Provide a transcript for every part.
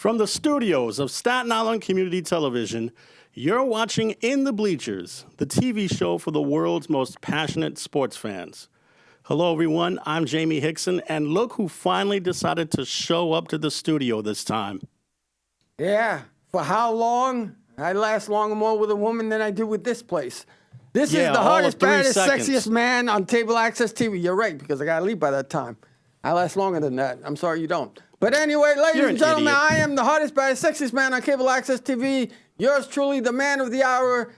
From the studios of Staten Island Community Television, you're watching In the Bleachers, the TV show for the world's most passionate sports fans. Hello, everyone. I'm Jaime Hixson, and look who finally decided to show up to the studio this time. Yeah. For how long? I last longer more with a woman than I do with this place. This is the hardest, baddest, sexiest man on cable access TV. You're right, because I got to leave by that time. I last longer than that. I'm sorry you don't. But anyway, ladies and gentlemen, I am the hardest, baddest, sexiest man on cable access TV. Yours truly, the man of the hour,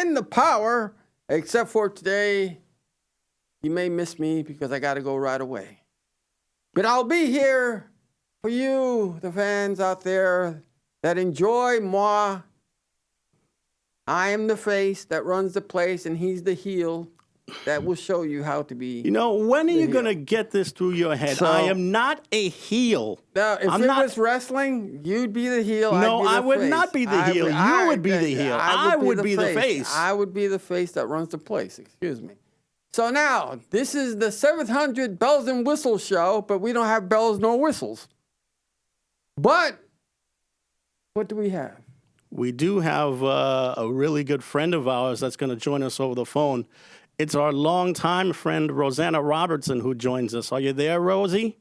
in the power. Except for today, you may miss me because I got to go right away. But I'll be here for you, the fans out there that enjoy moi. I am the face that runs the place, and he's the heel that will show you how to be. You know, when are you going to get this through your head? I am not a heel. Now, if it was wrestling, you'd be the heel. No, I'd be the I would face. not be the heel. You would be the heel. I would be the face. I would be the face that runs the place. Excuse me. So now, this is the 700 Bells and Whistles show, but we don't have bells nor whistles. But what do we have? We do have a really good friend of ours that's going to join us over the phone. It's our longtime friend, Rosanna Robertson, who joins us. Are you there, Rosie?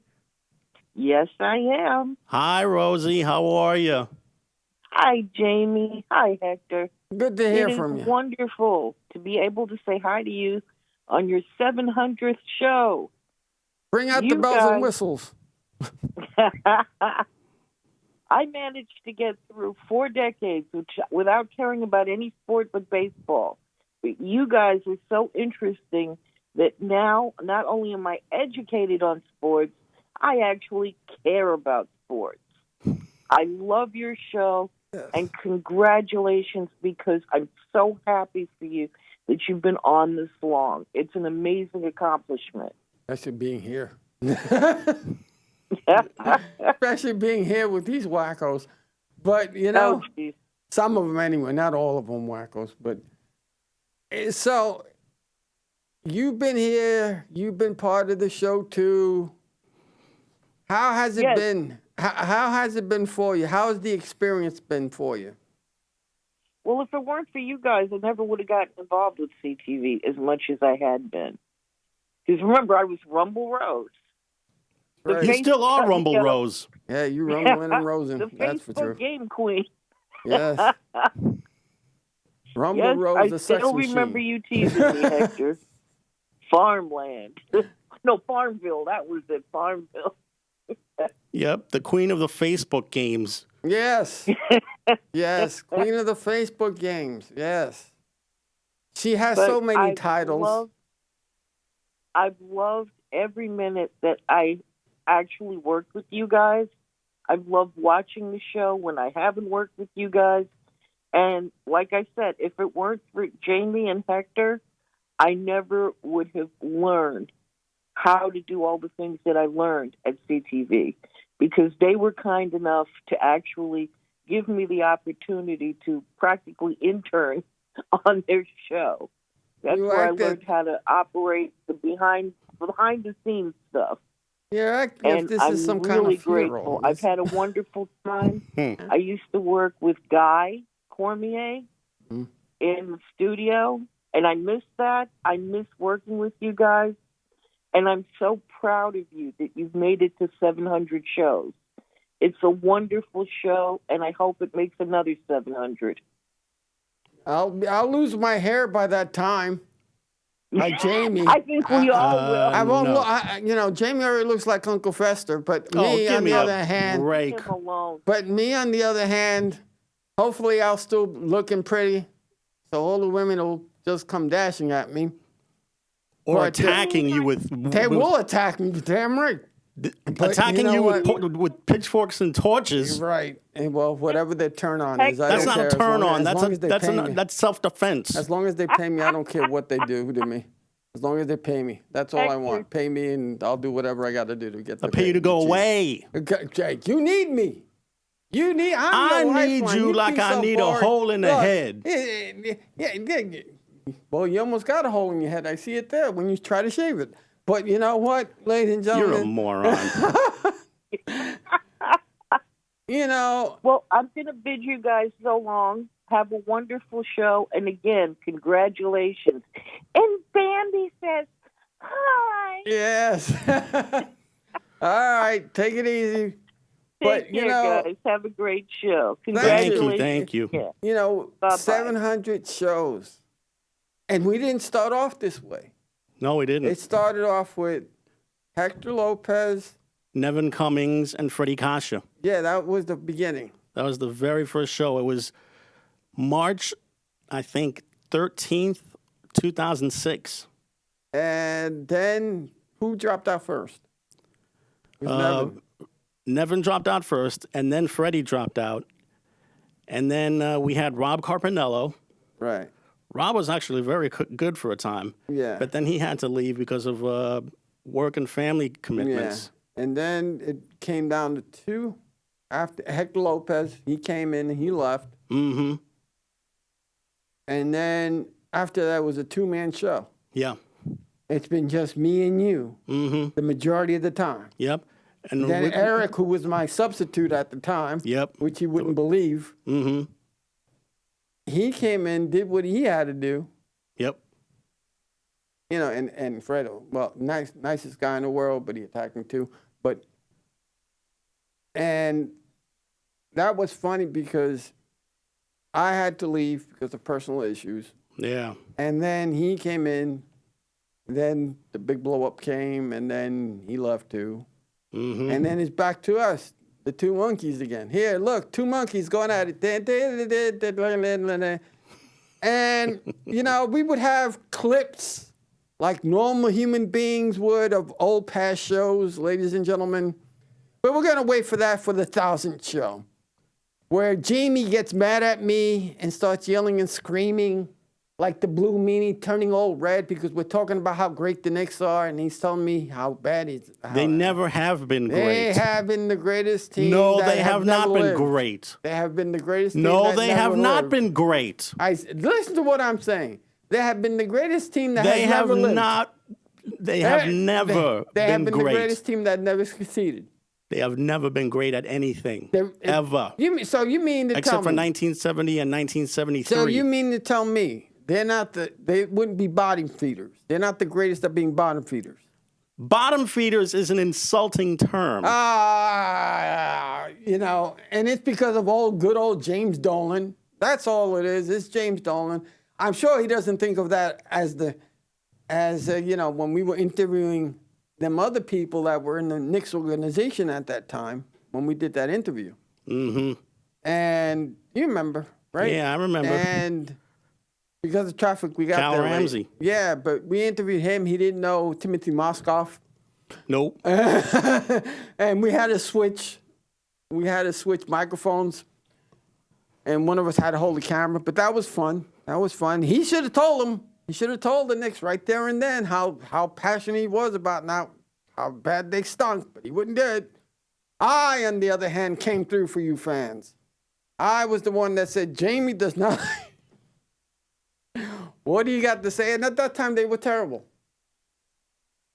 Yes, I am. Hi, Rosie. How are you? Hi, Jamie. Hi, Hector. Good to hear from you. It is wonderful to be able to say hi to you on your 700th show. Bring out the bells and whistles. I managed to get through 4 decades without caring about any sport but baseball. But you guys are so interesting that now not only am I educated on sports, I actually care about sports. I love your show, and congratulations, because I'm so happy for you that you've been on this long. It's an amazing accomplishment. Especially being here. Especially being here with these wackos. But, you know, some of them anyway, not all of them wackos. But so you've been here, you've been part of the show too. How has it been? How has it been for you? How has the experience been for you? Well, if it weren't for you guys, I never would have gotten involved with CTV as much as I had been. Because remember, I was Rumble Rose. Right. You still are Rumble Rose. Yeah, you rumbling and rosing. That's for Facebook true. Game Queen. Yes. Rumble Rose, the sex machine. I still remember you teasing me, Hector. Farmland. No, Farmville. That was it. Farmville. Yep, the queen of the Facebook games. Yes. Yes, queen of the Facebook games. Yes. She has so many titles. I've loved every minute that I actually worked with you guys. I've loved watching the show when I haven't worked with you guys. And like I said, if it weren't for Jamie and Hector, I never would have learned how to do all the things that I learned at CTV, because they were kind enough to actually give me the opportunity to practically intern on their show. That's where I learned how to operate the behind the scenes stuff. Yeah, and this I'm is some really kind of grateful. I've had a wonderful time. I used to work with Guy Cormier in the studio, and I miss that. I miss working with you guys, and I'm so proud of you that you've made it to 700 shows. It's a wonderful show, and I hope it makes another 700. I'll lose my hair by that time. Like Jamie. I think we all will. I won't look, Jamie already looks like Uncle Fester, but me on the other hand, hopefully I'll still looking pretty, so all the women will just come dashing at me. Or attacking you with... They will attack me, damn right. Attacking you with pitchforks and torches. You're right. And well, whatever their turn on is. That's not a turn on. That's self-defense. As long as they pay me, I don't care what they do to me. As long as they pay me. That's all I want. Pay me, and I'll do whatever I got to do to get the pay you to go away. Jake, you need me. I need you like I need a hole in the head. Yeah. Well, you almost got a hole in your head. I see it there when you try to shave it. But you know what, ladies and gentlemen? You're a moron. Well, I'm going to bid you guys so long. Have a wonderful show. And again, congratulations. And Bambi says, hi. Yes. All right. Take it easy. Take care, guys. Have a great show. Congratulations. Thank you. Yeah. Bye-bye. 700 shows. And we didn't start off this way. No, we didn't. It started off with Hector Lopez, Nevin Cummings, and Freddie Kasha. Yeah, that was the beginning. That was the very first show. It was March, I think, 13th, 2006. And then who dropped out first? It was Nevin. Nevin dropped out first, and then Freddie dropped out. And then we had Rob Carpinello. Right. Rob was actually very good for a time. Yeah. But then he had to leave because of work and family commitments. Yeah. And then it came down to two. After Hector Lopez, he came in and he left. Mm-hmm. And then after that was a two-man show. Yeah. It's been just me and you the majority of the time. Yep. And then Eric, who was my substitute at the time, which you wouldn't believe, he came in, did what he had to do. Yep. And Fredo, well, nicest guy in the world, but he attacked me too. And that was funny because I had to leave because of personal issues. Yeah. And then he came in, then the big blow up came, and then he left too. And then it's back to us, the two monkeys again. Here, look, two monkeys going at it. And, we would have clips like normal human beings would of old past shows, ladies and gentlemen. But we're going to wait for that for the 1000th show, where Jaime gets mad at me and starts yelling and screaming like the blue meanie turning all red because we're talking about how great the Knicks are, and he's telling me how bad they never have been great. They have been the greatest team. No, they have not been great. They have been the greatest team. No, they have not been great. Listen to what I'm saying. They have been the greatest team that has never lived. They have never They have been great. the greatest team that never succeeded. They have never been great at anything, ever. You mean to tell me? Except for 1970 and 1973. So you mean to tell me they wouldn't be bottom feeders? They're not the greatest at being bottom feeders. Bottom feeders is an insulting term. And it's because of good old James Dolan. That's all it is. It's James Dolan. I'm sure he doesn't think of that as when we were interviewing them other people that were in the Knicks organization at that time when we did that interview. And you remember, right? Yeah, I remember. And because of traffic, we got Cal there Ramsey. late. Yeah, but we interviewed him. He didn't know Timothy Moskoff. Nope. And we had to switch. We had to switch microphones. And one of us had to hold the camera. But that was fun. He should have told him. He should have told the Knicks right there and then how passionate he was about how bad they stunk. But he wouldn't do it. I, on the other hand, came through for you fans. I was the one that said, Jaime does not... What do you got to say? And at that time, they were terrible.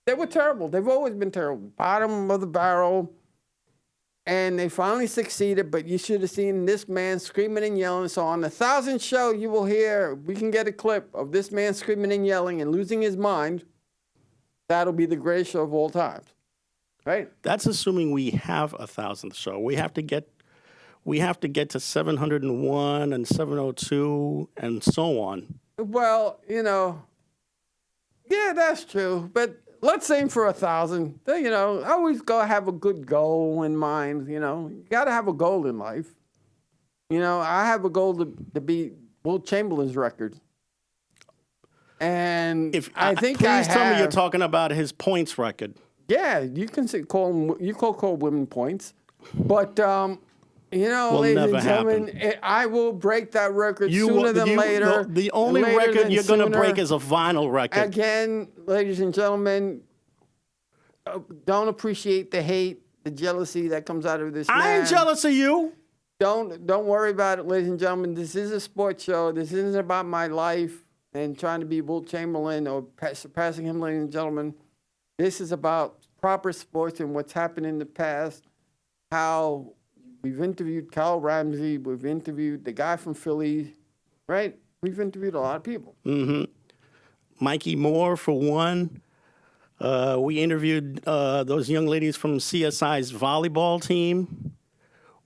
They've always been terrible. Bottom of the barrel. And they finally succeeded, but you should have seen this man screaming and yelling. So on the 1000th show, you will hear, we can get a clip of this man screaming and yelling and losing his mind. That'll be the greatest show of all times. Right? That's assuming we have a 1000th show. We have to get to 701 and 702 and so on. Well, yeah, that's true. But let's aim for 1,000. Always have a good goal in mind. You got to have a goal in life. I have a goal to beat Will Chamberlain's record. And please tell me you're talking about his points record. Yeah, you can call women points, but will ladies never and gentlemen, I will break that record You sooner will- than you- later. The only Later record than you're going to sooner. break is a vinyl record. Again, ladies and gentlemen, don't appreciate the hate, the jealousy that comes out of this man. I ain't jealous of you. Don't worry about it, ladies and gentlemen. This is a sports show. This isn't about my life and trying to be Will Chamberlain or surpassing him, ladies and gentlemen. This is about proper sports and what's happened in the past, how you We've interviewed Cal Ramsey. We've interviewed the guy from Philly, right? We've interviewed a lot of people. Mm-hmm. Mikey Moore, for one. We interviewed those young ladies from CSI's volleyball team.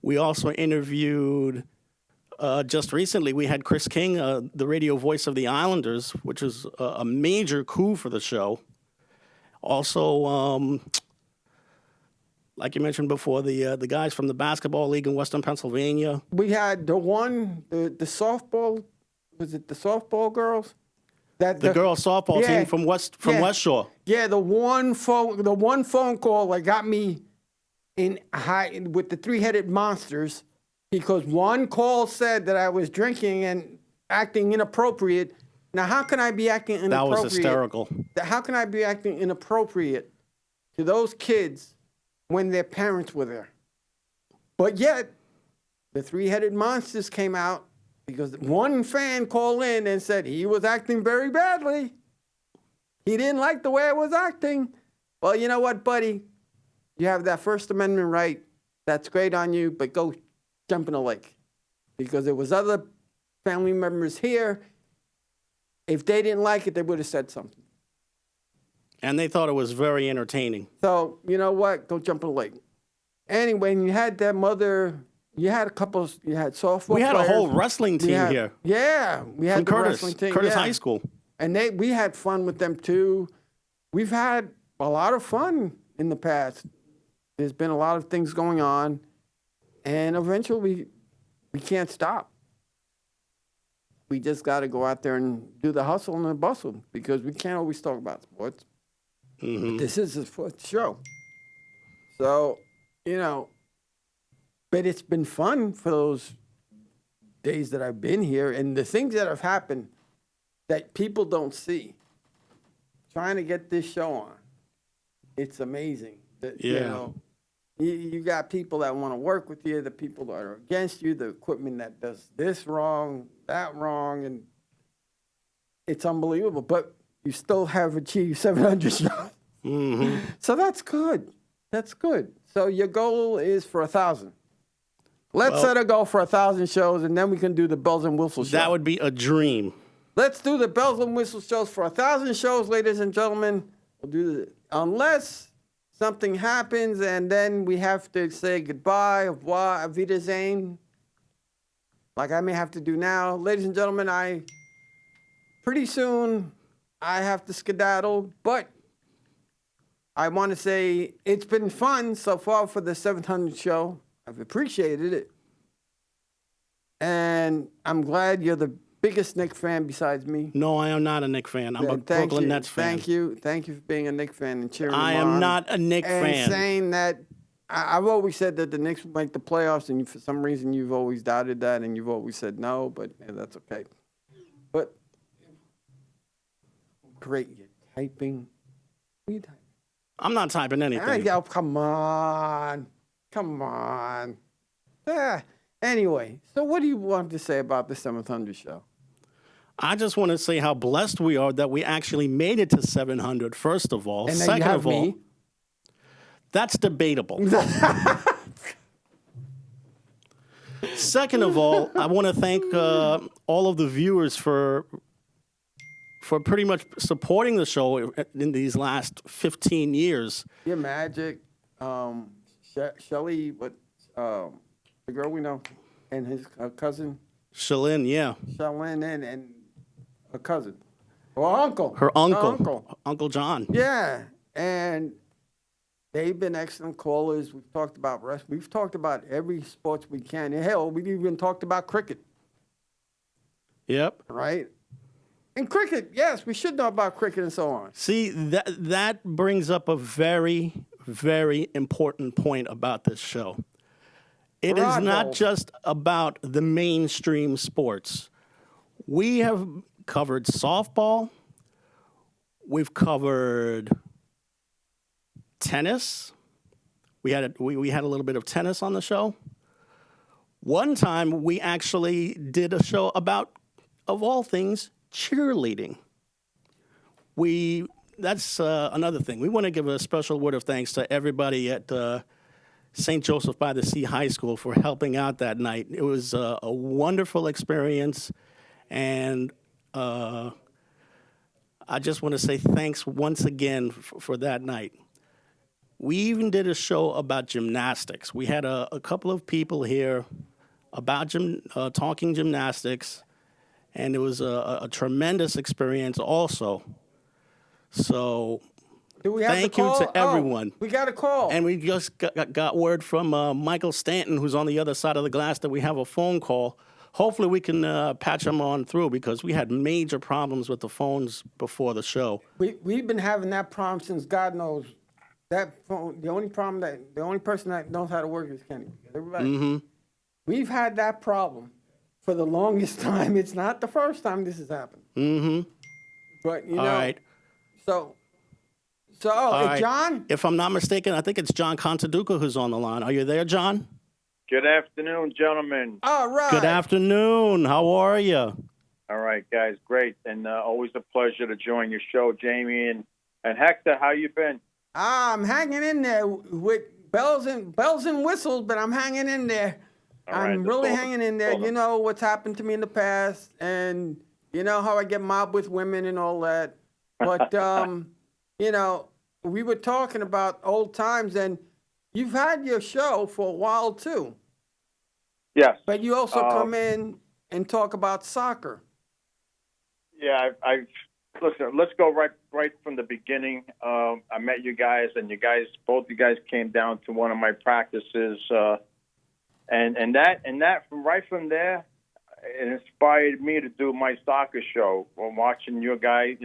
We also interviewed, just recently, we had Chris King, the radio voice of the Islanders, which is a major coup for the show. Also, like you mentioned before, the guys from the basketball league in Western Pennsylvania. We had the softball, was it the softball girls? The girls softball team from West Shore. Yeah, the one phone call that got me in high with the three-headed monsters, because one call said that I was drinking and acting inappropriate. Now, how can I be acting inappropriate? That was hysterical. How can I be acting inappropriate to those kids when their parents were there? But yet, the three-headed monsters came out because one fan called in and said he was acting very badly. He didn't like the way I was acting. Well, you know what, buddy? You have that First Amendment right. That's great on you, but go jump in a lake. Because there was other family members here. If they didn't like it, they would have said something. And they thought it was very entertaining. So, you know what? Go jump in a lake. Anyway, you had that mother, you had a couple, you had softball We had players. a whole wrestling team here. Yeah, we had From the wrestling team. Curtis yeah. High School. And we had fun with them too. We've had a lot of fun in the past. There's been a lot of things going on, and eventually we can't stop. We just got to go out there and do the hustle and the bustle, because we can't always talk about sports. Mm-hmm. This is a sports show. So, but it's been fun for those days that I've been here, and the things that have happened that people don't see. Trying to get this show on, it's amazing. Yeah. You got people that want to work with you, the people that are against you, the equipment that does this wrong, that wrong, and it's unbelievable. But you still have achieved 700 shows. Mm-hmm. So that's good. That's good. So your goal is for 1,000. Let's set a goal for 1,000 shows, and then we can do the bells and whistles show. That would be a dream. Let's do the bells and whistles shows for 1,000 shows, ladies and gentlemen. We'll do unless something happens, and then we have to say goodbye, au revoir, auf Wiedersehen, like I may have to do now. Ladies and gentlemen, pretty soon I have to skedaddle, but I want to say it's been fun so far for the 700 show. I've appreciated it. And I'm glad you're the biggest Knicks fan besides me. No, I am not a Knicks fan. I'm a Brooklyn Nets fan. Thank you. Thank you for being a Knicks fan and cheering I them on. am not a Knicks fan. And saying that, I've always said that the Knicks would make the playoffs, and for some reason you've always doubted that, and you've always said no, but that's okay. But, great, you're typing. What are you typing? I'm not typing anything. Oh, come on. Come on. Anyway, so what do you want to say about the 700 show? I just want to say how blessed we are that we actually made it to 700, first of all. And then Second you have of all, me. that's debatable. Second of all, I want to thank all of the viewers for pretty much supporting the show in these last 15 years. Yeah, Magic, Shelly, the girl we know, and his cousin. Shalyn, yeah. Shalyn and her cousin. Or uncle. Her uncle. Uncle John. Yeah, and they've been excellent callers. We've talked about wrestling. We've talked about every sports we can. Hell, we've even talked about cricket. Yep. Right? And cricket, yes, we should know about cricket and so on. See, that brings up a very, very important point about this show. It is not just about the mainstream sports. We have covered softball. We've covered tennis. We had a little bit of tennis on the show. One time, we actually did a show about, of all things, cheerleading. That's another thing. We want to give a special word of thanks to everybody at St. Joseph by the Sea High School for helping out that night. It was a wonderful experience, and I just want to say thanks once again for that night. We even did a show about gymnastics. We had a couple of people here about talking gymnastics, and it was a tremendous experience also. So thank you to everyone. We got a call. And we just got word from Michael Stanton, who's on the other side of the glass, that we have a phone call. Hopefully we can patch him on through, because we had major problems with the phones before the show. We've been having that problem since God knows. That phone, the only person that knows how to work is Kenny. Everybody, we've had that problem for the longest time. It's not the first time this has happened. But you know, all right. So, right. John? If I'm not mistaken, I think it's John Contaduca who's on the line. Are you there, John? Good afternoon, gentlemen. All right. Good afternoon. How are you? All right, guys, great. And always a pleasure to join your show, Jamie. And Hector, how you been? I'm hanging in there with bells and whistles, but I'm hanging in there. I'm really hanging in there. You know what's happened to me in the past, and you know how I get mobbed with women and all that. But, you know, we were talking about old times, and you've had your show for a while, too. Yes. But you also come in and talk about soccer. Yeah, listen, let's go right from the beginning. I met you guys, and both you guys came down to one of my practices, and that from there, it inspired me to do my soccer show. When watching your guys,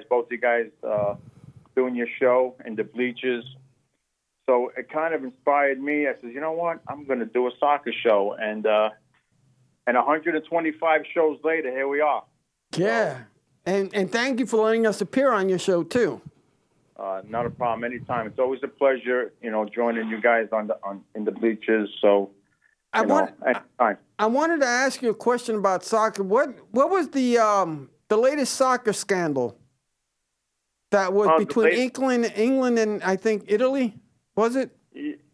both you guys doing your show in the Bleachers, so it kind of inspired me. I said, you know what, I'm going to do a soccer show, and 125 shows later, here we are. Yeah. And thank you for letting us appear on your show too. Not a problem. Anytime. It's always a pleasure, joining you guys in the Bleachers. So, anytime. I wanted to ask you a question about soccer. What was the latest soccer scandal that was between England and I think Italy? Was it?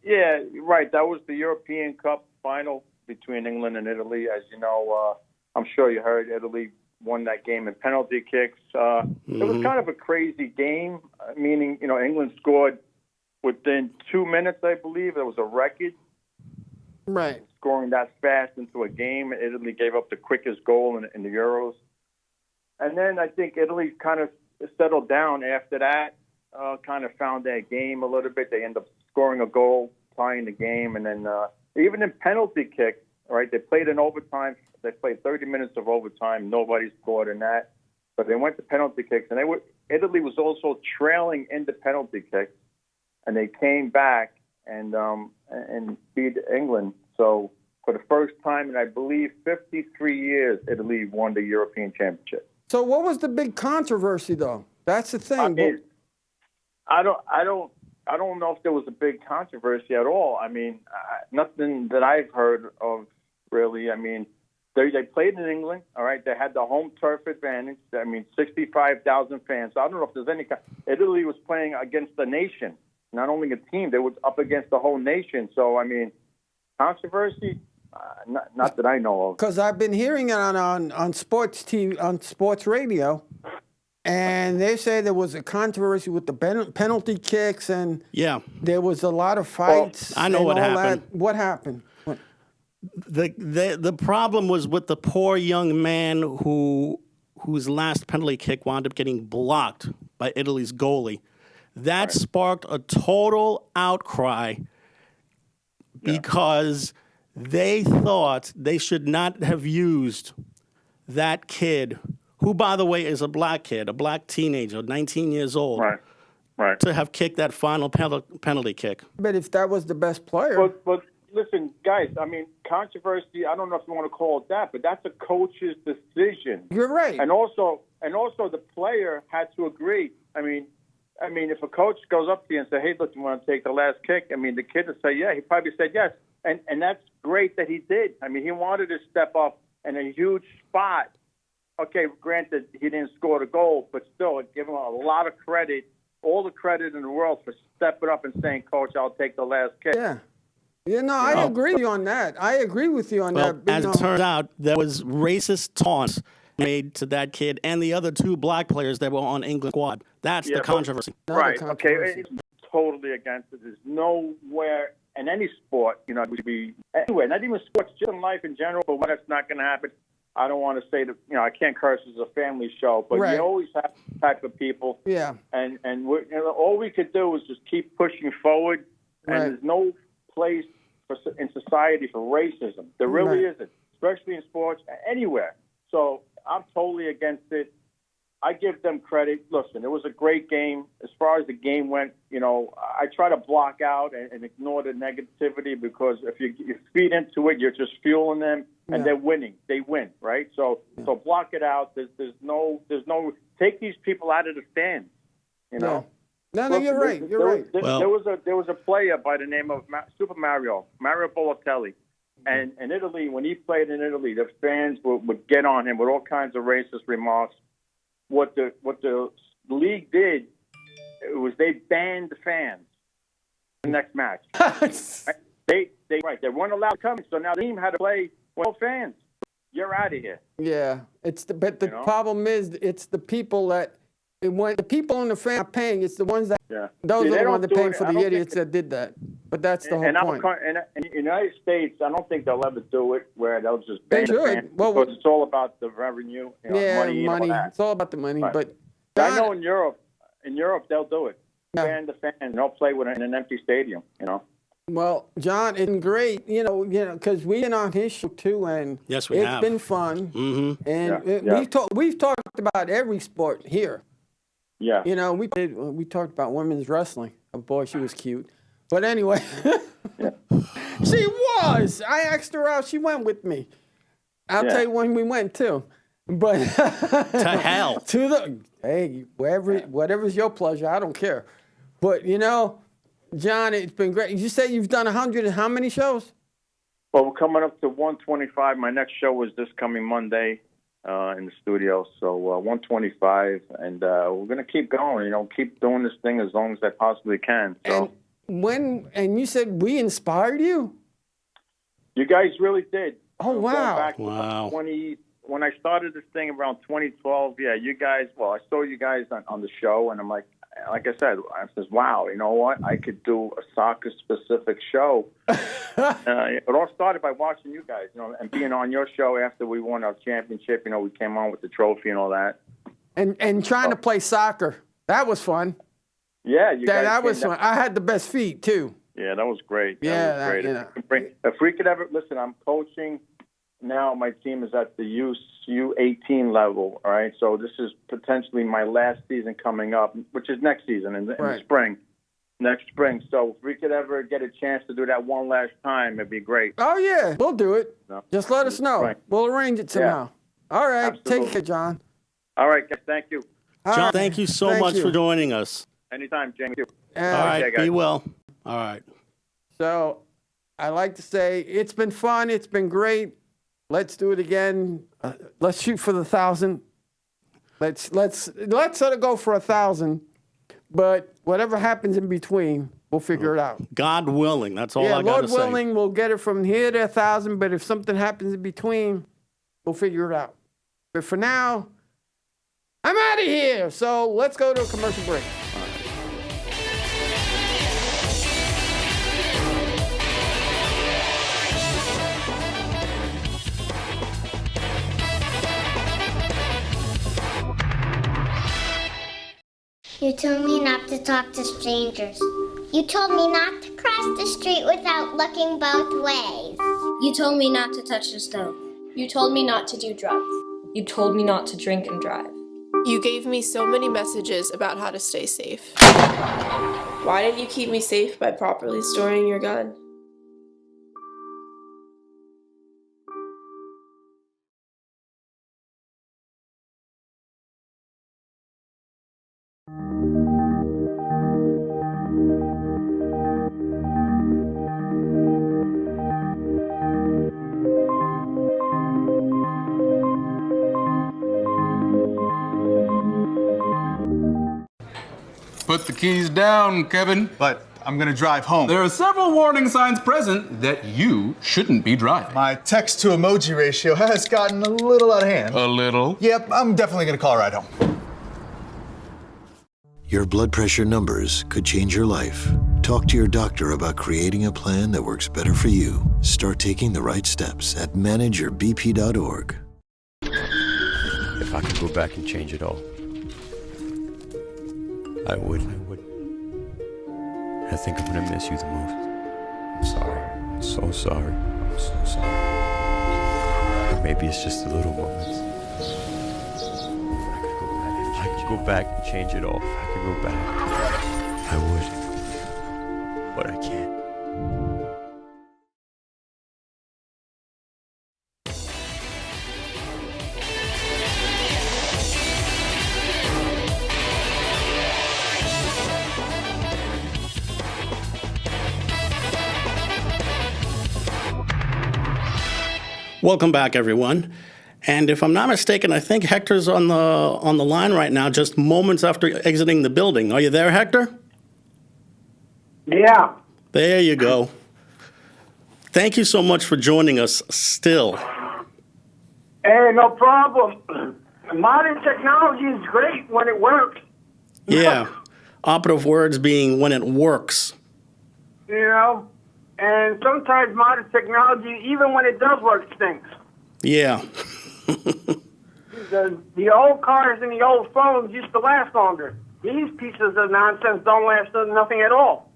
Yeah, right. That was the European Cup final between England and Italy. As you know, I'm sure you heard Italy won that game in penalty kicks. It was kind of a crazy game, meaning, England scored within 2 minutes, I believe. It was a record. Right. Scoring that fast into a game. Italy gave up the quickest goal in the Euros. And then I think Italy kind of settled down after that, kind of found their game a little bit. They ended up scoring a goal, tying the game. And then even in penalty kicks, right, they played in overtime. They played 30 minutes of overtime. Nobody scored in that. But they went to penalty kicks. And Italy was also trailing in the penalty kicks. And they came back and beat England. So for the first time in, I believe, 53 years, Italy won the European Championship. So what was the big controversy, though? That's the thing. I don't know if there was a big controversy at all. I mean, nothing that I've heard of, really. I mean, they played in England, all right? They had the home turf advantage. I mean, 65,000 fans. So I don't know if there's any Italy was playing against the nation, not only a team. They were up against the whole nation. So, I mean, controversy? Not that I know of. Because I've been hearing it on sports TV, on sports radio, and they say there was a controversy with the penalty kicks, and there was a lot of fights. Well, I know what happened. What happened? The problem was with the poor young man whose last penalty kick wound up getting blocked by Italy's goalie. That sparked a total outcry because they thought they should not have used that kid, who, by the way, is a black kid, a black teenager, 19 years old, to have kicked that final penalty kick. But if that was the best player. But listen, guys, I mean, controversy, I don't know if you want to call it that, but that's a coach's decision. You're right. And also the player had to agree. I mean, if a coach goes up to you and says, hey, look, you want to take the last kick? I mean, the kid would say, yeah. He probably said yes. And that's great that he did. I mean, he wanted to step up in a huge spot. Okay, granted, he didn't score the goal, but still, give him a lot of credit, all the credit in the world for stepping up and saying, Coach, I'll take the last kick. Yeah. I agree with you on that. I agree with you on that. As it turns out, there was racist taunts made to that kid and the other 2 black players that were on England squad. That's the controversy. Right. Okay. It's totally against it. There's nowhere in any sport, we should be anywhere, not even sports, just in life in general. But when that's not going to happen, I don't want to say that. I can't curse. This is a family show, but you always have type of people. Yeah. And all we could do is just keep pushing forward. And there's no place in society for racism. There really isn't, especially in sports, anywhere. So I'm totally against it. I give them credit. Listen, it was a great game. As far as the game went, I try to block out and ignore the negativity, because if you feed into it, you're just fueling them, and they're winning. They win, right? So block it out. There's no take these people out of the stands. No, you're right. You're right. There was a player by the name of Super Mario Balotelli. And in Italy, when he played in Italy, the fans would get on him with all kinds of racist remarks. What the league did was they banned the fans the next match. They weren't allowed to come, so now the team had to play with no fans. You're out of here. Yeah, but the problem is it's the people that when the people in the fan are paying, it's the ones that those are the ones that are paying for the idiots that did that. But that's the whole point. In the United States, I don't think they'll ever do it where they'll just ban the fans, because it's all about the revenue, money. It's all about the money. Right. But I know in Europe they'll do it. Ban the fans. They'll play in an empty stadium. Well, John, it's great, because we've been on his show too, and yes, we have. It's been fun. Mm-hmm. And we've talked about every sport here. Yeah. We talked about women's wrestling. Oh boy, she was cute. But anyway, she was. I asked her out. She went with me. I'll tell you when we went too. But to hell. Hey, whatever's your pleasure. I don't care. But John, it's been great. You say you've done 100 and how many shows? Well, we're coming up to 125. My next show is this coming Monday in the studio. So 125, and we're going to keep going. Keep doing this thing as long as I possibly can. So. And you said we inspired you? You guys really did. Oh, wow. Back to when I started this thing around 2012, you guys, I saw you guys on the show, and I'm like I said, I says, wow, you know what? I could do a soccer-specific show. It all started by watching you guys, and being on your show after we won our championship. We came on with the trophy and all that. And trying to play soccer. That was fun. Yeah, that was fun. I had the best feet, too. Yeah, that was great. That was great. If we could ever, listen, I'm coaching now. My team is at the U18 level, all right? So this is potentially my last season coming up, which is next season in the spring. Next spring. So if we could ever get a chance to do that one last time, it'd be great. Oh, yeah. We'll do it. No. Just let us know. Right. We'll arrange it somehow. Yeah. All right. Absolutely. Take care, John. All right. Thank you. John, thank you so much for joining us. Anytime, Jamie. All right. Be well. All right. So I like to say it's been fun. It's been great. Let's do it again. Let's shoot for the 1,000. Let's sort of go for 1,000. But whatever happens in between, we'll figure it out. God willing, that's all I got to say. Lord willing, we'll get it from here to 1,000. But if something happens in between, we'll figure it out. But for now, I'm out of here. So let's go to a commercial break. You told me not to talk to strangers. You told me not to cross the street without looking both ways. You told me not to touch the stove. You told me not to do drugs. You told me not to drink and drive. You gave me so many messages about how to stay safe. Why didn't you keep me safe by properly storing your gun? Put the keys down, Kevin. But I'm gonna drive home. There are several warning signs present that you shouldn't be driving. My text to emoji ratio has gotten a little out of hand. A little? Yep, I'm definitely gonna call a ride home. Your blood pressure numbers could change your life. Talk to your doctor about creating a plan that works better for you. Start taking the right steps at manageyourbp.org. If I could go back and change it all, I would. I think I'm gonna miss you the most. I'm sorry. I'm so sorry. I'm so sorry. Or maybe it's just the little moments. If I could go back and change it all. If I could go back, I would. But I can't. Welcome back, everyone. And if I'm not mistaken, I think Hector's on the line right now, just moments after exiting the building. Are you there, Hector? Yeah. There you go. Thank you so much for joining us still. Hey, no problem. Modern technology is great when it works. Yeah. Operative words being when it works. You know? And sometimes modern technology, even when it does work, stinks. Yeah. The old cars and the old phones used to last longer. These pieces of nonsense don't last nothing at all.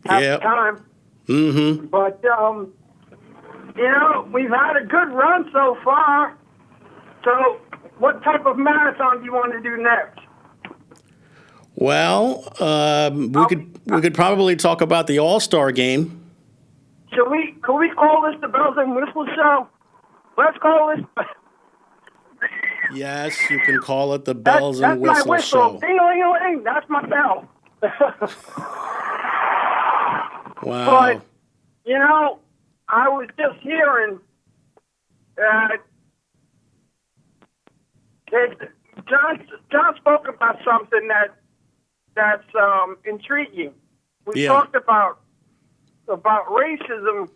Half the time. Mm-hmm. But, you know, we've had a good run so far. So what type of marathon do you want to do next? Well, we could probably talk about the All-Star game. Can we call this the Bells and Whistles show? Let's call this. Yes, you can call it the Bells and Whistles show. That's my whistle. show. Ding-a-ling-a-ling. That's my bell. Wow. But, you know, I was just hearing that John spoke about something that's intriguing. We talked about racism,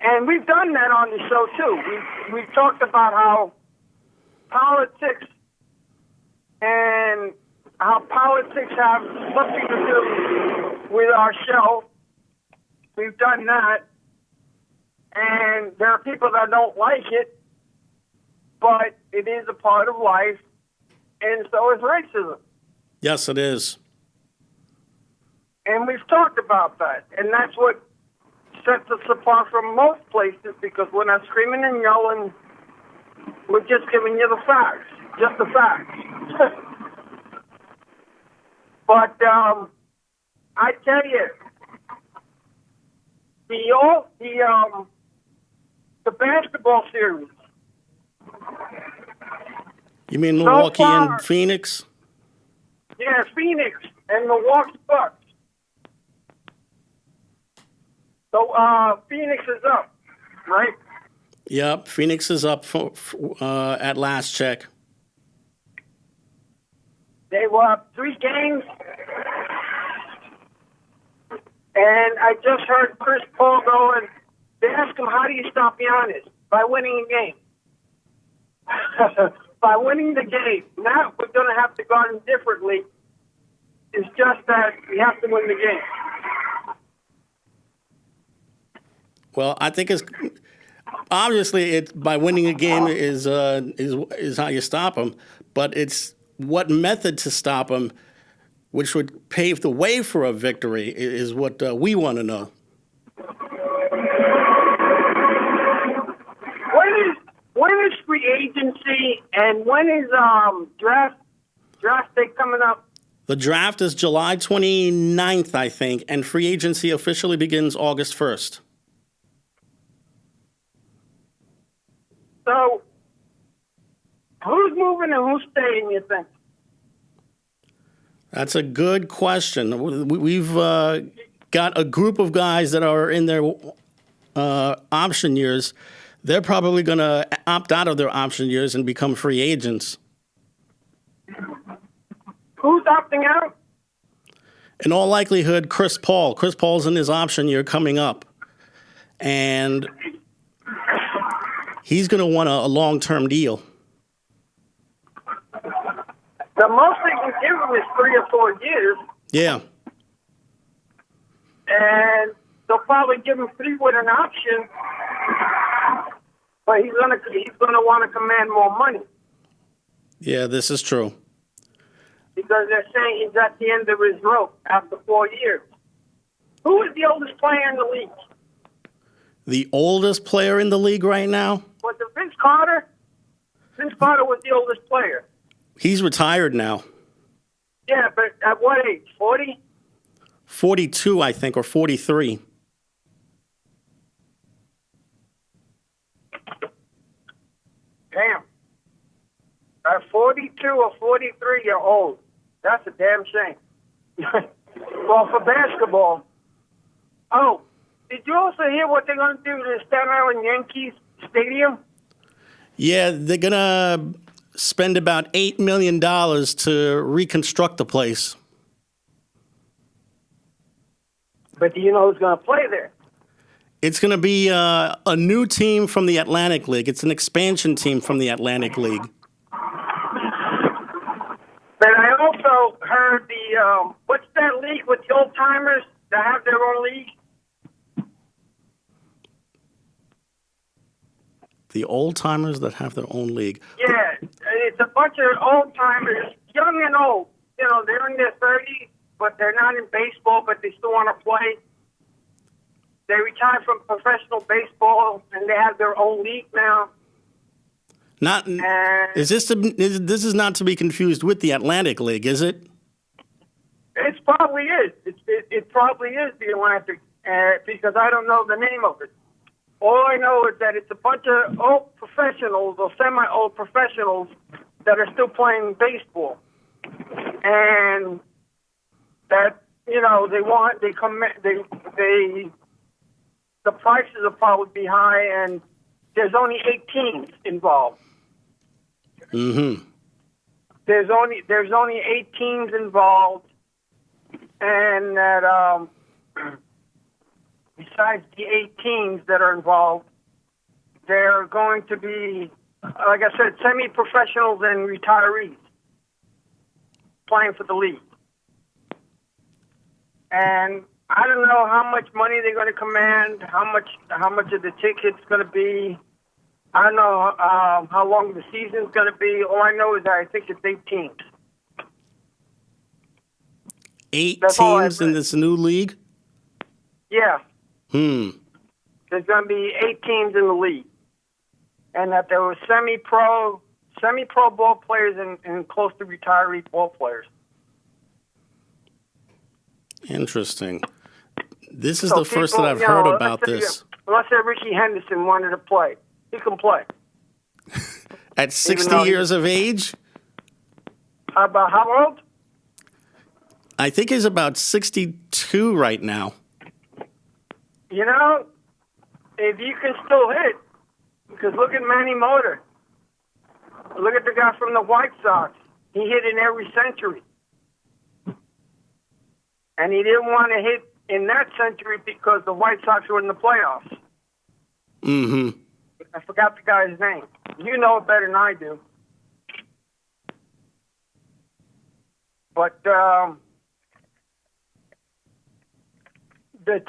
and we've done that on the show too. We've talked about how politics have something to do with our show. We've done that, and there are people that don't like it, but it is a part of life, and so is racism. Yes, it is. And we've talked about that, and that's what sets us apart from most places, because we're not screaming and yelling. We're just giving you the facts, just the facts. But I tell you, the basketball series. You mean Milwaukee and Phoenix? Yeah, Phoenix and Milwaukee Bucks. So Phoenix is up, right? Yep, Phoenix is up at last check. They were up 3 games. And I just heard Chris Paul go and they asked him, how do you stop Giannis? By winning a game. By winning the game. Now we're going to have to guard him differently. It's just that we have to win the game. Well, I think it's obviously by winning a game is how you stop them, but it's what method to stop them, which would pave the way for a victory, is what we want to know. When is free agency and when is draft day coming up? The draft is July 29th, I think, and free agency officially begins August 1st. So, who's moving and who's staying, you think? That's a good question. We've got a group of guys that are in their option years. They're probably going to opt out of their option years and become free agents. Who's opting out? In all likelihood, Chris Paul. Chris Paul's in his option year coming up. And he's going to want a long-term deal. The most they can give him is 3 or 4 years. Yeah. And they'll probably give him 3 with an option. But he's gonna want to command more money. Yeah, this is true. Because they're saying he's at the end of his rope after 4 years. Who is the oldest player in the league? The oldest player in the league right now? Was it Vince Carter? Vince Carter was the oldest player. He's retired now. Yeah, but at what age? 40? 42, I think, or 43. Damn. At 42 or 43, you're old. That's a damn shame. Well, for basketball. Oh, did you also hear what they're going to do to the Staten Island Yankees Stadium? Yeah, they're going to spend about $8 million to reconstruct the place. But do you know who's going to play there? It's going to be a new team from the Atlantic League. It's an expansion team from the Atlantic League. But I also heard what's that league with the old timers that have their own league? The old timers that have their own league. Yeah, it's a bunch of old timers, young and old. You know, they're in their 30s, but they're not in baseball, but they still want to play. They retired from professional baseball, and they have their own league now. This is not to be confused with the Atlantic League, is it? It probably is. It probably is the Atlantic, because I don't know the name of it. All I know is that it's a bunch of old professionals or semi-old professionals that are still playing baseball, and that the prices will probably be high, and there's only 8 teams involved. Mm-hmm. There's only 8 teams involved, and that besides the 8 teams that are involved, there are going to be, like I said, semi-professionals and retirees playing for the league. And I don't know how much money they're going to command, how much of the ticket's going to be. I don't know how long the season's going to be. All I know is that I think it's 8 teams. 8 teams in this new league? Yeah. There's going to be 8 teams in the league. And that there were semi-pro ball players and close to retiree ball players. Interesting. This is the first that I've heard about this. Let's say Ricky Henderson wanted to play. He can play. At 60 years of age? About how old? I think he's about 62 right now. You know, if you can still hit, because look at Manny Motor. Look at the guy from the White Sox. He hit in every century. And he didn't want to hit in that century because the White Sox were in the playoffs. Mm-hmm. I forgot the guy's name. You know it better than I do. But the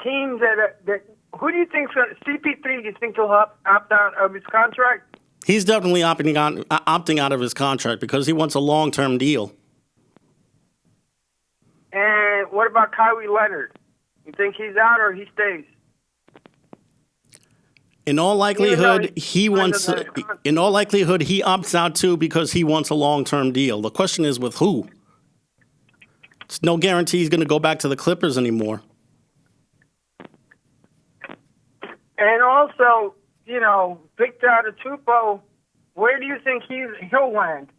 teams that who do you think's going to CP3? Do you think he'll opt out of his contract? He's definitely opting out of his contract because he wants a long-term deal. And what about Kawhi Leonard? You think he's out or he stays? In all likelihood, he opts out too because he wants a long-term deal. The question is with who? It's no guarantee he's going to go back to the Clippers anymore. And also, you know, Victor Adetokounmpo, where do you think he'll land?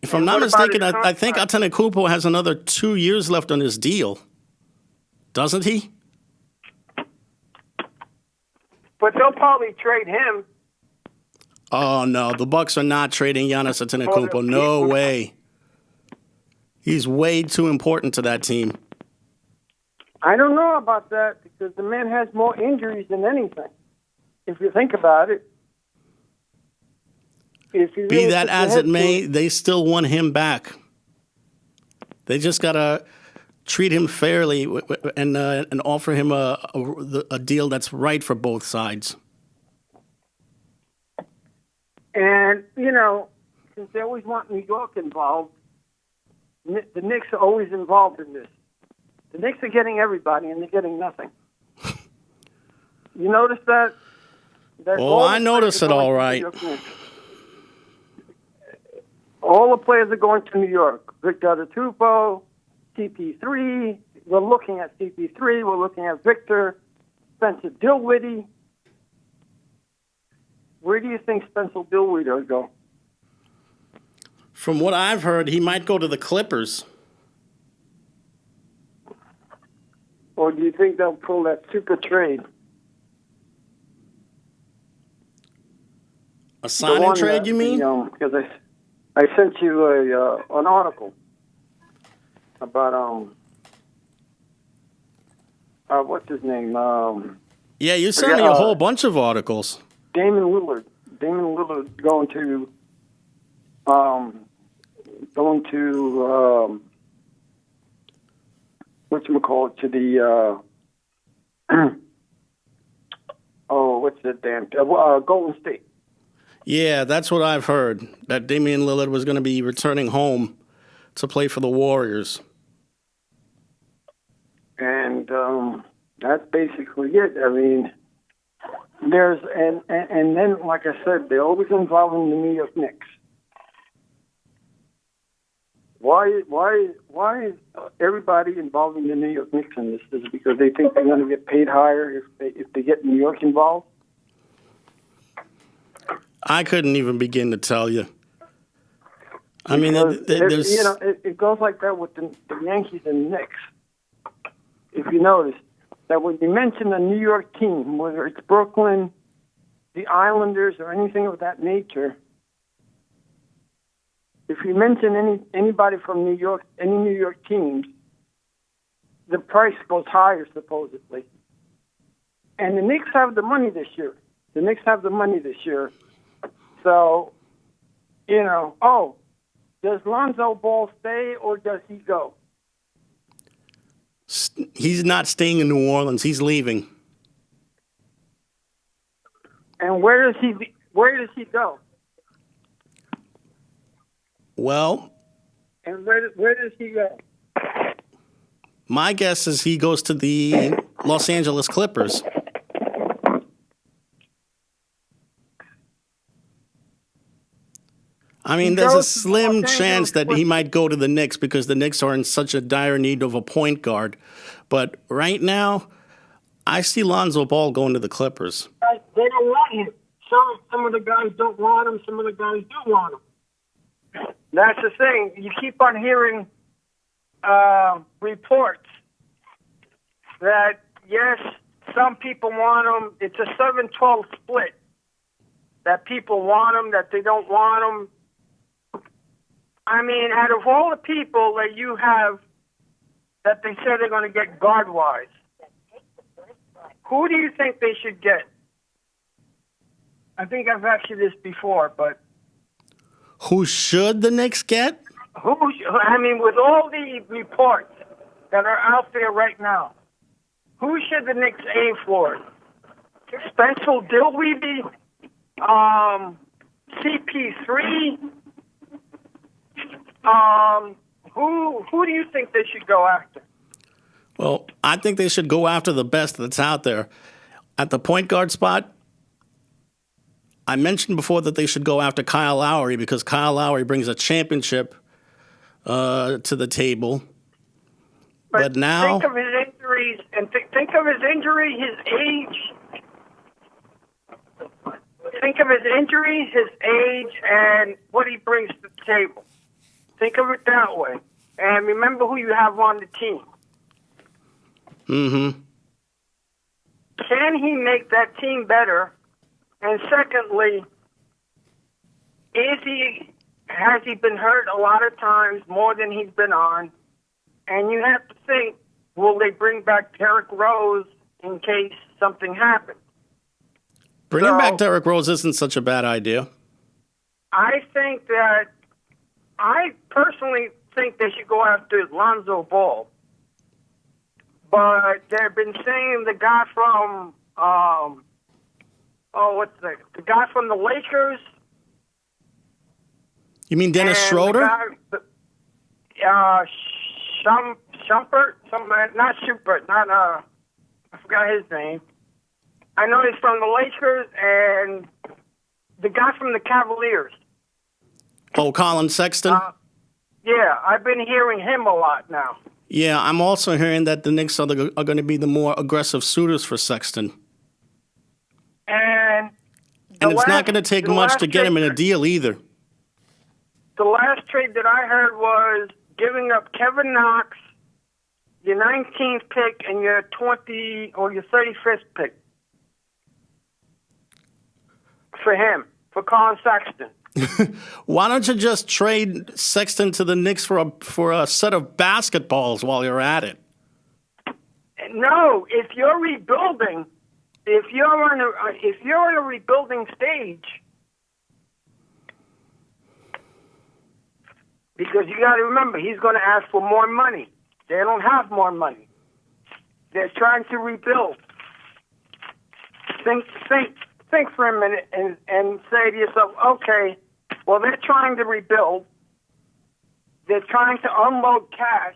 If I'm not mistaken, I think Adetokounmpo has another 2 years left on his deal. Doesn't he? But they'll probably trade him. Oh, no. The Bucks are not trading Giannis Antetokounmpo. No way. He's way too important to that team. I don't know about that because the man has more injuries than anything. If you think about it. Be that as it may, they still want him back. They just got to treat him fairly and offer him a deal that's right for both sides. And, since they always want New York involved, the Knicks are always involved in this. The Knicks are getting everybody, and they're getting nothing. You notice that? Oh, I notice it all right. All the players are going to New York. Victor Tupou, CP3. We're looking at CP3. We're looking at Victor, Spencer Dinwiddie. Where do you think Spencer Dinwiddie will go? From what I've heard, he might go to the Clippers. Or do you think they'll pull that super trade? A signing trade, you mean? Because I sent you an article about what's his name? Yeah, you sent me a whole bunch of articles. Damian Lillard going to whatchamacallit, to the Golden State. Yeah, that's what I've heard, that Damian Lillard was going to be returning home to play for the Warriors. And that's basically it. I mean, there's and then, like I said, they're always involving the New York Knicks. Why is everybody involving the New York Knicks in this? Is it because they think they're going to get paid higher if they get New York involved? I couldn't even begin to tell you. I mean, there's... it goes like that with the Yankees and the Knicks. If you notice that when you mention a New York team, whether it's Brooklyn, the Islanders, or anything of that nature, if you mention anybody from New York, any New York teams, the price goes higher, supposedly. And the Knicks have the money this year. So, does Lonzo Ball stay or does he go? He's not staying in New Orleans. He's leaving. And where does he go? Well, and where does he go? My guess is he goes to the Los Angeles Clippers. I mean, there's a slim chance that he might go to the Knicks because the Knicks are in such a dire need of a point guard. But right now, I see Lonzo Ball going to the Clippers. They don't want him. Some of the guys don't want him. Some of the guys do want him. That's the thing. You keep on hearing reports that, yes, some people want him. It's a 7-12 split. That people want him, that they don't want him. I mean, out of all the people that you have that they say they're going to get guard-wise, who do you think they should get? I think I've asked you this before, but... Who should the Knicks get? With all the reports that are out there right now, who should the Knicks aim for? Spencer Dinwiddie? CP3? Who do you think they should go after? Well, I think they should go after the best that's out there. At the point guard spot, I mentioned before that they should go after Kyle Lowry because Kyle Lowry brings a championship to the table. But now... Think of his injuries, and think of his injury, his age. Think of his injuries, his age, and what he brings to the table. Think of it that way. And remember who you have on the team. Mm-hmm. Can he make that team better? And secondly, is he has he been hurt a lot of times, more than he's been on? And you have to think, will they bring back Derrick Rose in case something happens? Bringing back Derrick Rose isn't such a bad idea. I personally think they should go after Lonzo Ball. But they've been saying the guy from, the guy from the Lakers. You mean Dennis Schroeder? Shumpert, not Schubert, I forgot his name. I know he's from the Lakers, and the guy from the Cavaliers. Oh, Colin Sexton? Yeah, I've been hearing him a lot now. Yeah, I'm also hearing that the Knicks are going to be the more aggressive suitors for Sexton. And it's not going to take much to get him in a deal either. The last trade that I heard was giving up Kevin Knox, your 19th pick, and your 20 or your 35th pick for him, for Colin Sexton. Why don't you just trade Sexton to the Knicks for a set of basketballs while you're at it? No, if you're rebuilding, if you're in a rebuilding stage, because you got to remember, he's going to ask for more money. They don't have more money. They're trying to rebuild. Think for a minute and say to yourself, okay, well, they're trying to rebuild. They're trying to unload cash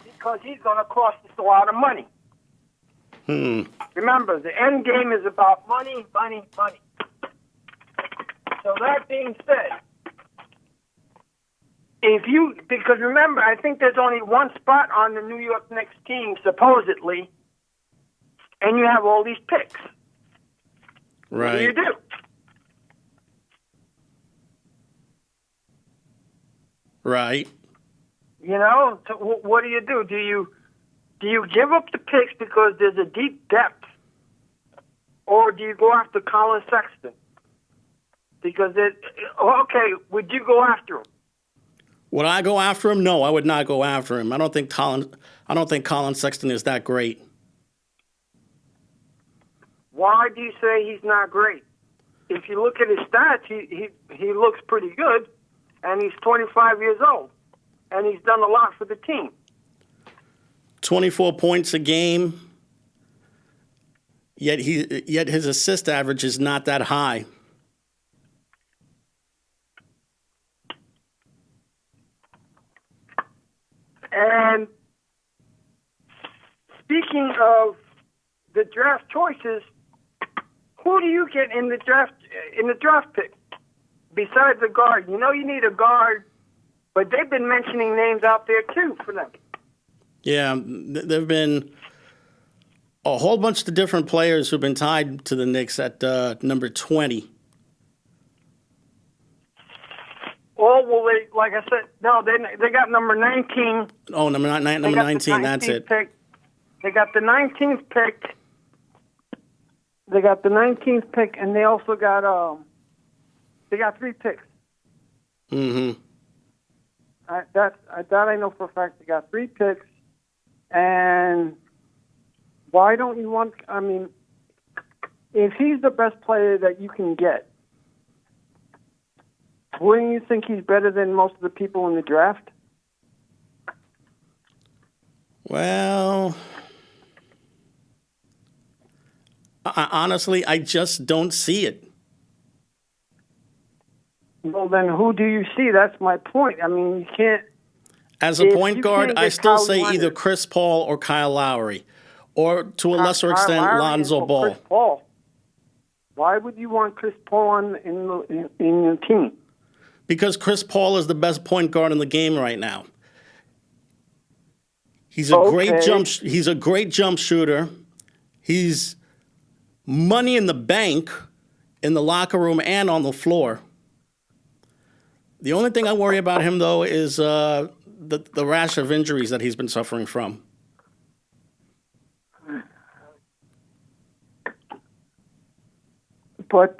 because he's going to cost us a lot of money. Remember, the end game is about money, money, money. So that being said, because remember, I think there's only one spot on the New York Knicks team, supposedly, and you have all these picks. Right. What do you do? Right. You know, so what do? Do you give up the picks because there's a deep depth, or do you go after Colin Sexton? Because would you go after him? Would I go after him? No, I would not go after him. I don't think Colin Sexton is that great. Why do you say he's not great? If you look at his stats, he looks pretty good, and he's 25 years old, and he's done a lot for the team. 24 points a game, yet his assist average is not that high. And speaking of the draft choices, who do you get in the draft pick besides a guard? You know you need a guard, but they've been mentioning names out there too for them. Yeah, there have been a whole bunch of different players who've been tied to the Knicks at number 20. Oh, well, like I said, no, they got number 19. Oh, number 19, that's it. Pick. They got the 19th pick. They got the 19th pick, and they also got they got 3 picks. Mm-hmm. That I know for a fact. They got 3 picks, and why don't you want? I mean, if he's the best player that you can get, wouldn't you think he's better than most of the people in the draft? Well, honestly, I just don't see it. Well, then who do you see? That's my point. I mean, you can't. As a point guard, I still say either Chris Paul or Kyle Lowry, or to a lesser extent, Lonzo Ball. Chris Paul. Why would you want Chris Paul in your team? Because Chris Paul is the best point guard in the game right now. He's a great jump shooter. He's money in the bank in the locker room and on the floor. The only thing I worry about him, though, is the rash of injuries that he's been suffering from. But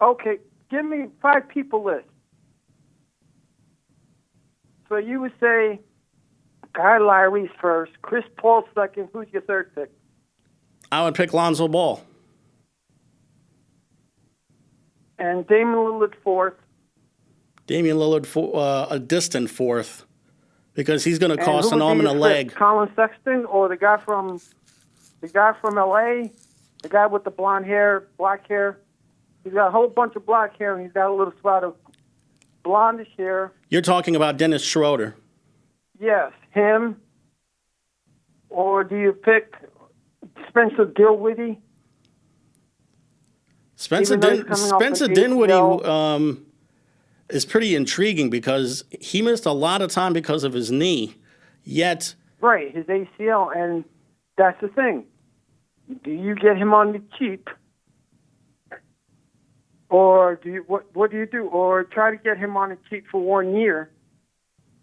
Okay, give me 5 people list. So you would say Guy Larry's first, Chris Paul second. Who's your third pick? I would pick Lonzo Ball. And Damian Lillard fourth. Damian Lillard a distant fourth because he's going to cost an arm arm and a leg. Colin Sexton or the guy from L.A., the guy with the blonde hair, black hair. He's got a whole bunch of black hair, and he's got a little spot of blondish hair. You're talking about Dennis Schroeder. Yes, him. Or do you pick Spencer Dinwiddie? Spencer Dinwiddie is pretty intriguing because he missed a lot of time because of his knee. Yet, right, his ACL, and that's the thing. Do you get him on the cheap, or do you what do you do? Or try to get him on the cheap for 1 year,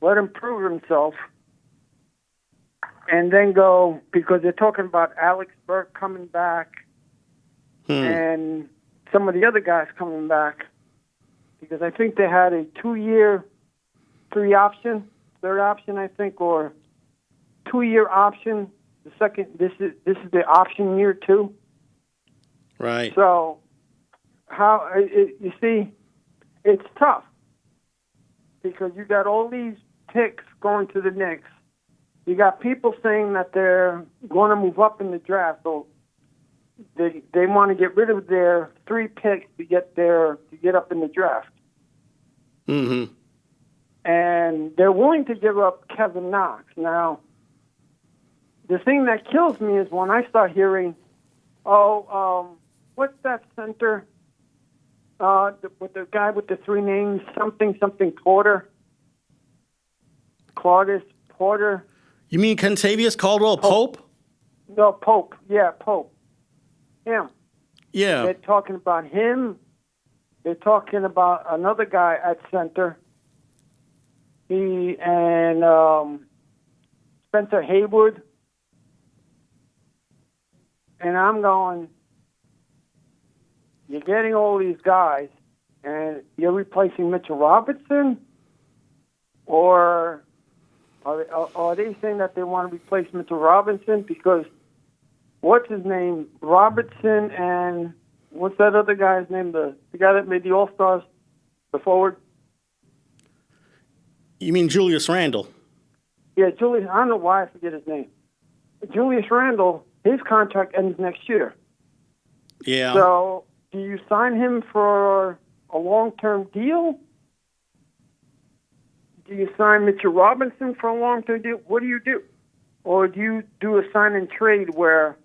let him prove himself, and then go, because they're talking about Alex Burke coming back and some of the other guys coming back, because I think they had a 2-year, third option, I think, or 2-year option. The second, this is the option year 2. Right. So, you see, it's tough because you got all these picks going to the Knicks. You got people saying that they're going to move up in the draft, so they want to get rid of their 3 picks to get up in the draft. Mm-hmm. And they're willing to give up Kevin Knox. Now, the thing that kills me is when I start hearing, what's that center? With the guy with the 3 names, something Porter. Claudius Porter. You mean Kentavious Caldwell-Pope? No, Pope. Yeah, Pope. Him. Yeah. They're talking about him. They're talking about another guy at center. He and Spencer Haywood. And I'm going, you're getting all these guys, and you're replacing Mitchell Robinson? Or are they saying that they want to replace Mitchell Robinson? Because what's his name? Robertson and what's that other guy's name? The guy that made the All-Stars, the forward? You mean Julius Randle? Yeah, Julius. I don't know why I forget his name. Julius Randle, his contract ends next year. Yeah. So do you sign him for a long-term deal? Do you sign Mitchell Robinson for a long-term deal? What do you do? Or do you do a sign-and-trade where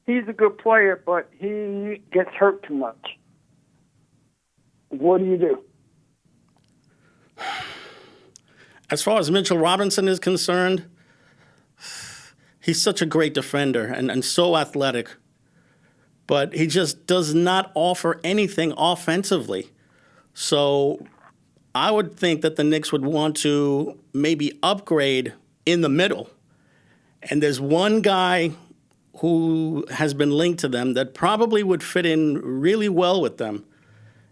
he's a good player, but he gets hurt too much? What do you do? As far as Mitchell Robinson is concerned, he's such a great defender and so athletic. But he just does not offer anything offensively. So I would think that the Knicks would want to maybe upgrade in the middle. And there's one guy who has been linked to them that probably would fit in really well with them.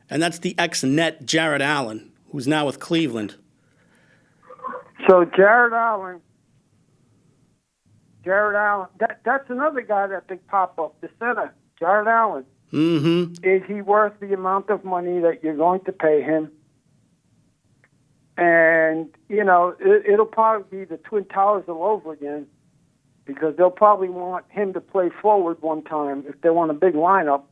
And that's the ex-Net Jared Allen, who's now with Cleveland. So Jared Allen, that's another guy that they pop up, the center, Jared Allen. Mm-hmm. Is he worth the amount of money that you're going to pay him? And, it'll probably be the Twin Towers all over again, because they'll probably want him to play forward one time. If they want a big lineup,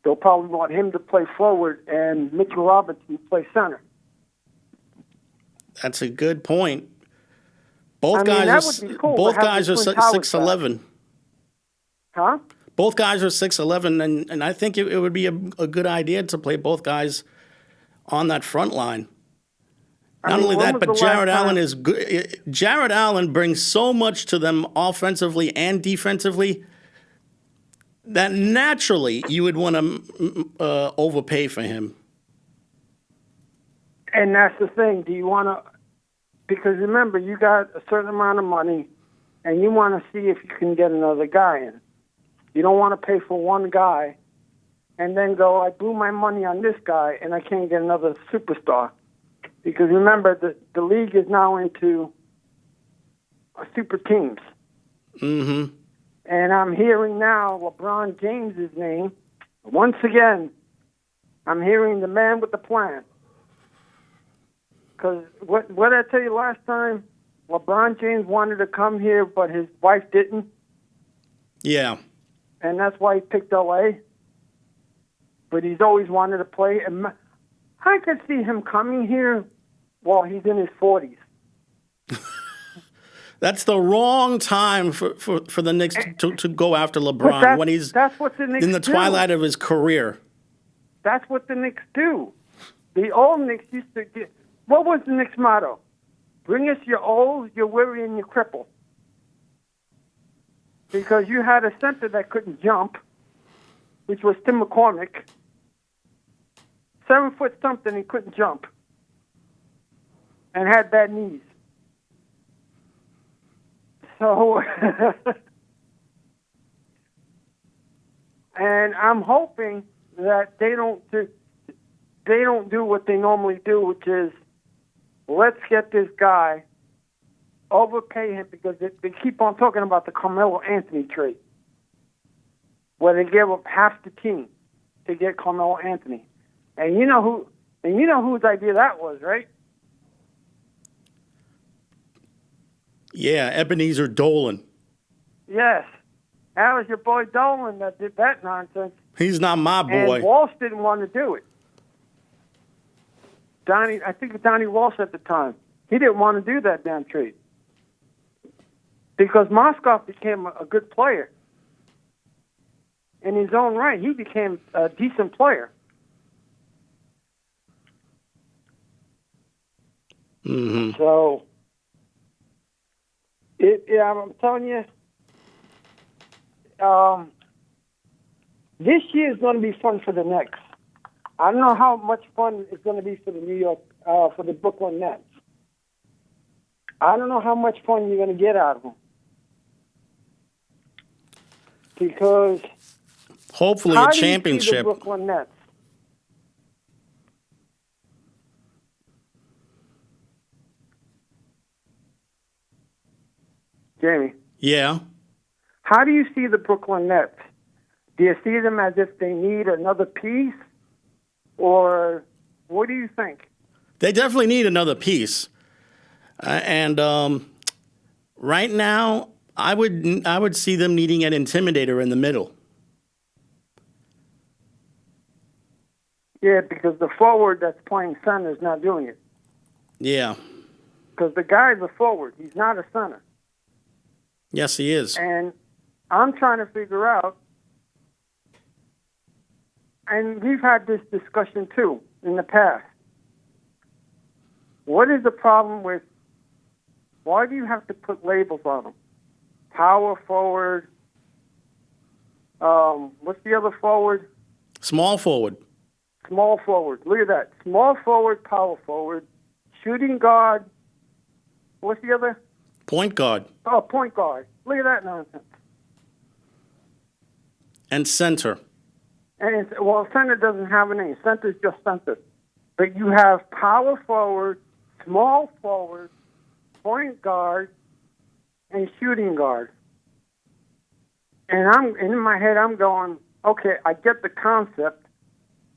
they'll probably want him to play forward and Mitchell Robinson play center. That's a good point. Both guys are 6'11". Huh? Both guys are 6'11", and I think it would be a good idea to play both guys on that front line. Not only that, but Jared Allen is good. Jared Allen brings so much to them offensively and defensively that naturally you would want to overpay for him. And that's the thing. Do you want to? Because remember, you got a certain amount of money, and you want to see if you can get another guy in. You don't want to pay for one guy and then go, I blew my money on this guy, and I can't get another superstar. Because remember, the league is now into super teams. Mm-hmm. And I'm hearing now LeBron James' name. Once again, I'm hearing the man with the plan. Because what did I tell you last time? LeBron James wanted to come here, but his wife didn't. Yeah. And that's why he picked L.A. But he's always wanted to play. And I could see him coming here while he's in his 40s. That's the wrong time for the Knicks to go after LeBron when he's that's what the Knicks in the twilight of his career. That's what the Knicks do. The old Knicks used to get... What was the Knicks' motto? Bring us your old, your weary, and your cripple. Because you had a center that couldn't jump, which was Tim McCormick. 7 foot something, he couldn't jump. And had bad knees. So, and I'm hoping that they don't do what they normally do, which is let's get this guy, overpay him, because they keep on talking about the Carmelo Anthony trade, where they give up half the team to get Carmelo Anthony, and you know whose idea that was, right? Yeah, Ebenezer Dolan. Yes. That was your boy Dolan that did that nonsense. He's not my boy. And Walsh didn't want to do it. I think Donnie Walsh at the time. He didn't want to do that damn trade. Because Moskow became a good player. In his own right, he became a decent player. Mm-hmm. So... I'm telling you, this year is going to be fun for the Knicks. I don't know how much fun it's going to be for the for the Brooklyn Nets. I don't know how much fun you're going to get out of them. Because hopefully a championship. Do you see the Brooklyn Nets? Jamie. Yeah. How do you see the Brooklyn Nets? Do you see them as if they need another piece? Or what do you think? They definitely need another piece. And right now, I would see them needing an intimidator in the middle. Yeah, because the forward that's playing center is not doing it. Yeah. Because the guy's a forward. He's not a center. Yes, he is. And I'm trying to figure out, and we've had this discussion too in the past. What is the problem with, why do you have to put labels on them? Power forward, what's the other forward? Small forward. Small forward. Look at that. Small forward, power forward, shooting guard. What's the other? Point guard. Oh, point guard. Look at that nonsense. And center. And center doesn't have a name. Center's just center. But you have power forward, small forward, point guard, and shooting guard. And in my head, I'm going, okay, I get the concept,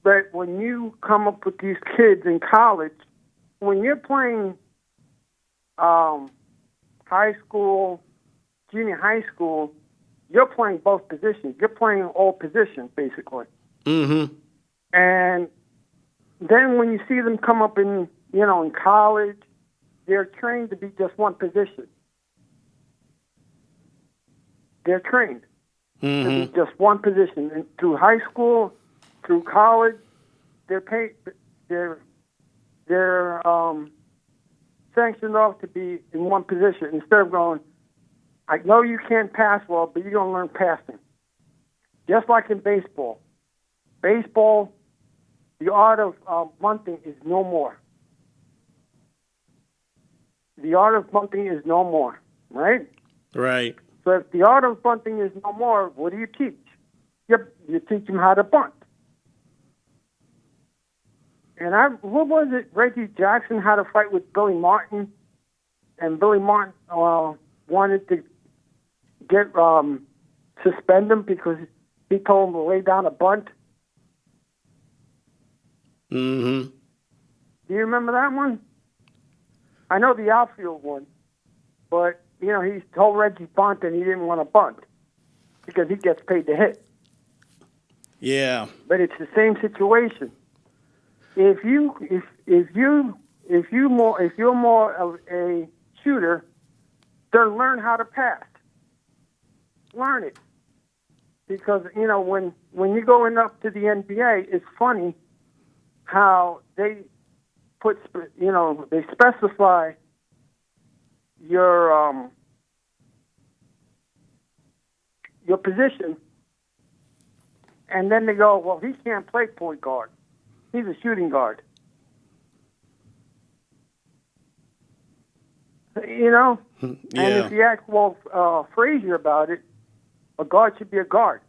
but when you come up with these kids in college, when you're playing high school, junior high school, you're playing both positions. You're playing all positions, basically. Mm-hmm. And then when you see them come up in college, they're trained to be just one position. They're trained to be just one position. And through high school, through college, they're sanctioned off to be in one position instead of going, I know you can't pass well, but you're going to learn passing. Just like in baseball. Baseball, the art of bunting is no more. The art of bunting is no more, right? Right. So if the art of bunting is no more, what do you teach? You teach them how to bunt. And what was it? Reggie Jackson had a fight with Billy Martin, and Billy Martin wanted to get suspend him because he told him to lay down a bunt. Mm-hmm. Do you remember that one? I know the outfield one, but he told Reggie bunt and he didn't want to bunt because he gets paid to hit. Yeah. But it's the same situation. If you're more of a shooter, then learn how to pass. Learn it. Because, when you go up to the NBA, it's funny how they put, they specify your position, and then they go, well, he can't play point guard. He's a shooting guard. Yeah. And if you ask Frazier about it, a guard should be a guard.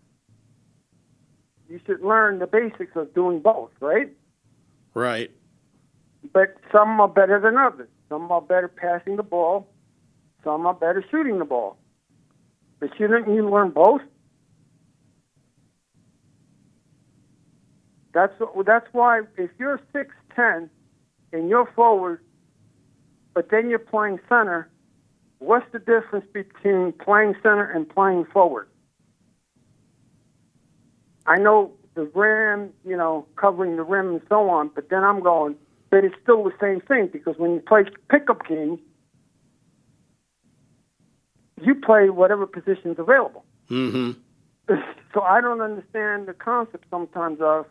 You should learn the basics of doing both, right? Right. But some are better than others. Some are better passing the ball. Some are better shooting the ball. But shouldn't you learn both? That's why if you're 6'10" and you're forward, but then you're playing center, what's the difference between playing center and playing forward? I know the rim, covering the rim and so on, but then I'm going, but it's still the same thing because when you play pickup games, you play whatever position's available. Mm-hmm. So I don't understand the concept sometimes of,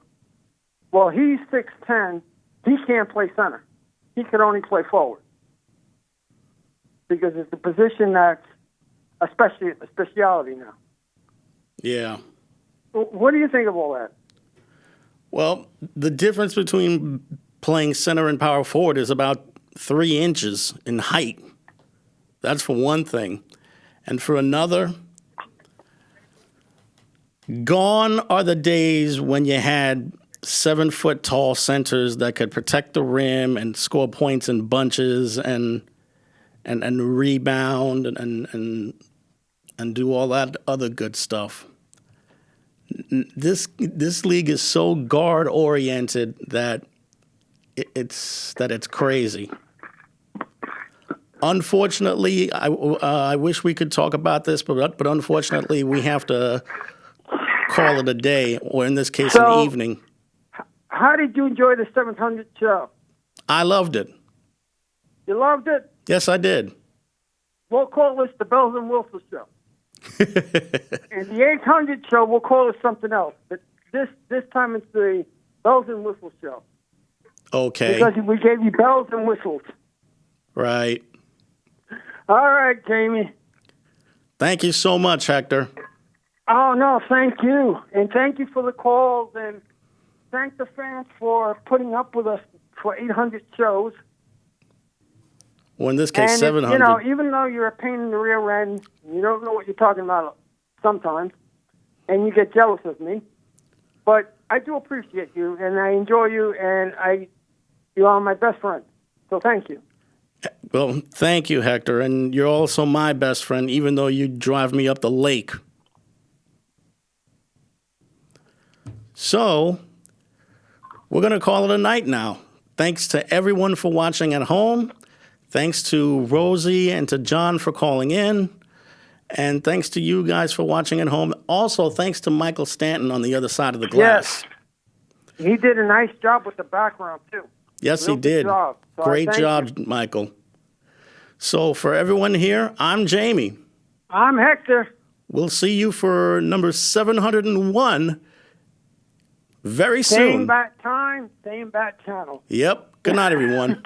well, he's 6'10", he can't play center. He can only play forward. Because it's the position that's a speciality now. Yeah. What do you think of all that? Well, the difference between playing center and power forward is about 3 inches in height. That's for one thing. And for another, gone are the days when you had 7-foot tall centers that could protect the rim and score points in bunches and rebound and do all that other good stuff. This league is so guard oriented that it's crazy. Unfortunately, I wish we could talk about this, but unfortunately, we have to call it a day, or in this case, an evening. How did you enjoy the 700 show? I loved it. You loved it? Yes, I did. We'll call this the Bells and Whistles show. And the 800 show, we'll call it something else. But this time it's the Bells and Whistles show. Okay. Because we gave you bells and whistles. Right. All right, Jamie. Thank you so much, Hector. Oh, no, thank you. And thank you for the calls. And thank the fans for putting up with us for 800 shows. Well, in this case, and 700. Even though you're a pain in the rear end, you don't know what you're talking about sometimes, and you get jealous of me. But I do appreciate you, and I enjoy you, and you are my best friend. So thank you. Well, thank you, Hector. And you're also my best friend, even though you drive me up the lake. So, we're going to call it a night now. Thanks to everyone for watching at home. Thanks to Rosie and to John for calling in. And thanks to you guys for watching at home. Also, thanks to Michael Stanton on the other side of the glass. Yes. He did a nice job with the background, too. Yes, he did. Job. So great job, Michael. So for everyone here, I'm Jamie. I'm Hector. We'll see you for number 701 very soon. Same bat time, same bat channel. Yep. Good night, everyone.